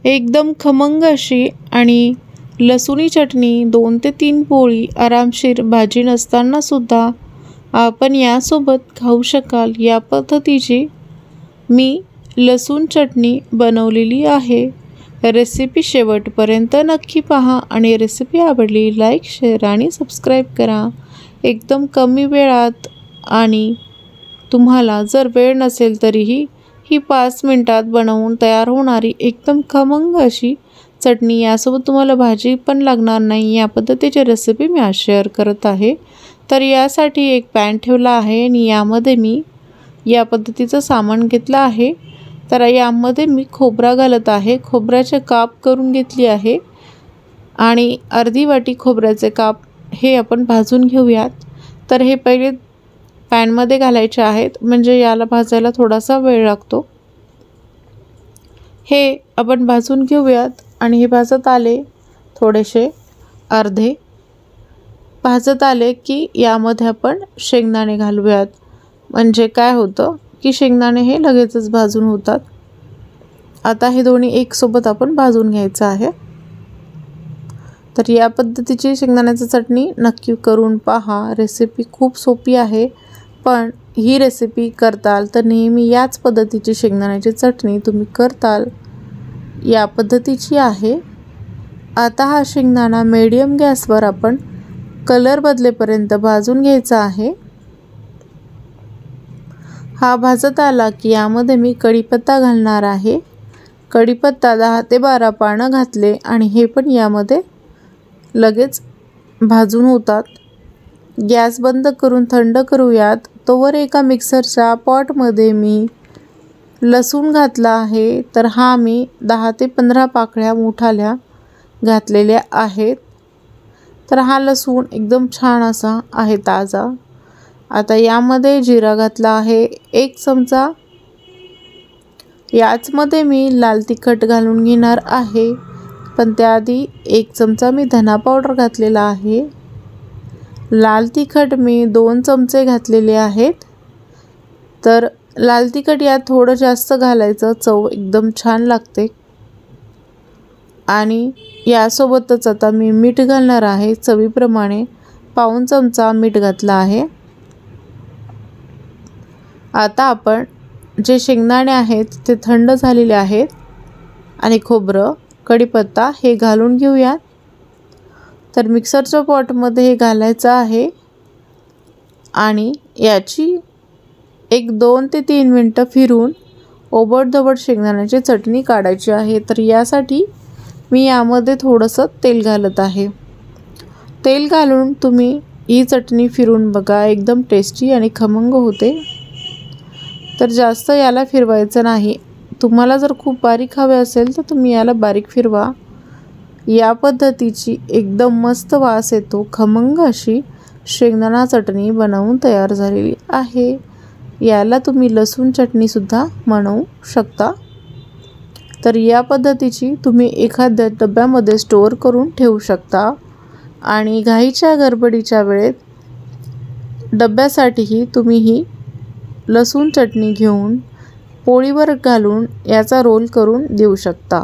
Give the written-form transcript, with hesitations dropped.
एकदम खमंग अशी आणि लसूणी चटणी 2 ते 3 पोळी आरामशीर भाजी नसताना सुद्धा आपण यासोबत खाऊ शकाल या पद्धतीची मी लसूण चटणी बनवलेली आहे। रेसिपी शेवटपर्यंत नक्की पहा आणि रेसिपी आवडली लाईक शेअर आणि सबस्क्राईब करा। एकदम कमी वेळात आणि तुम्हाला जर वेळ नसेल तरीही ही 5 मिनिटात बनवून तयार होणारी एकदम खमंग अशी चटणी, यासोबत तुम्हाला भाजी पण लागणार नाही या पद्धतीची रेसिपी मी आज शेअर करत आहे। तर यासाठी एक पॅन ठेवला आहे आणि यामध्ये मी या पद्धतीचं सामान घेतलं आहे। तर यामध्ये मी खोबरा घालत आहे। खोबऱ्याचे काप करून घेतली आहे आणि अर्धी वाटी खोबऱ्याचे काप हे आपण भाजून घेऊयात। तर हे पहिले पॅनमध्ये घालायचे आहेत, म्हणजे याला भाजायला थोडासा वेळ लागतो। हे आपण भाजून घेऊयात आणि हे भाजत आले थोडेसे अर्धे भाजत आले की यामध्ये आपण शेंगदाणे घालूयात। म्हणजे काय होतं की शेंगदाणे हे लगेचच भाजून होतात। आता हे दोन्ही एक सोबत आपण भाजून घ्यायचं आहे। तर या पद्धतीची शेंगदाण्याची चटणी नक्की करून पहा। रेसिपी खूप सोपी आहे, पण ही रेसिपी करताल तर नेहमी याच पद्धतीची शेंगदाण्याची चटणी तुम्ही करताल या पद्धतीची आहे। आता हा शेंगदाणा मीडियम गॅसवर आपण कलर बदलेपर्यंत भाजून घ्यायचा आहे। हा भाजत आला की यामध्ये मी कढीपत्ता घालणार आहे। कढीपत्ता 10 ते 12 पानं घातले आणि हे पण यामध्ये लगेच भाजून होतात। गॅस बंद करून थंड करूयात। तोवर एका मिक्सरच्या पॉटमध्ये मी लसूण घातला आहे। तर हा मी 10 ते 15 पाकळ्या मोठाल्या घातलेल्या आहेत। तर हा लसूण एकदम छान असा आहे ताजा। आता यामध्ये जिरा घातला आहे 1 चमचा। याचमध्ये मी लाल तिखट घालून घेणार आहे, पण त्याआधी 1 चमचा मी धना पावडर घातलेला आहे। लाल तिखट मी 2 चमचे घातलेले आहेत। तर लाल तिखट यात थोडं जास्त घालायचं, चव एकदम छान लागते। आणि यासोबतच आता मी मीठ घालणार आहे चवीप्रमाणे, पाऊण चमचा मीठ घातला आहे। आता आपण जे शेंगदाणे आहेत ते थंड झालेले आहेत आणि खोबरं कढीपत्ता हे घालून घेऊया। तर मिक्सरच्या पॉटमध्ये हे घालायचं आहे आणि याची 2 ते 3 मिनिटं फिरून ओबडधोबड शेंगदाण्याची चटणी काढायची आहे। तर यासाठी मी यामध्ये थोडंसं तेल घालत आहे। तेल घालून तुम्ही ही चटणी फिरून बघा, एकदम टेस्टी आणि खमंग होते। तर जास्त याला फिरवायचं नाही। तुम्हाला जर खूप बारीक हवे असेल तर तुम्ही याला बारीक फिरवा। या पद्धतीची एकदम मस्त वास येतो, खमंग अशी शेंगदाणा चटणी बनवून तयार झालेली आहे। याला तुम्ही लसूण चटणीसुद्धा म्हणू शकता। तर या पद्धतीची तुम्ही एखाद्या डब्यामध्ये स्टोअर करून ठेवू शकता आणि घाईच्या गडबडीच्या वेळेत डब्यासाठीही तुम्ही ही लसूण चटणी घेऊन पोळीवर घालून याचा रोल करून देऊ शकता।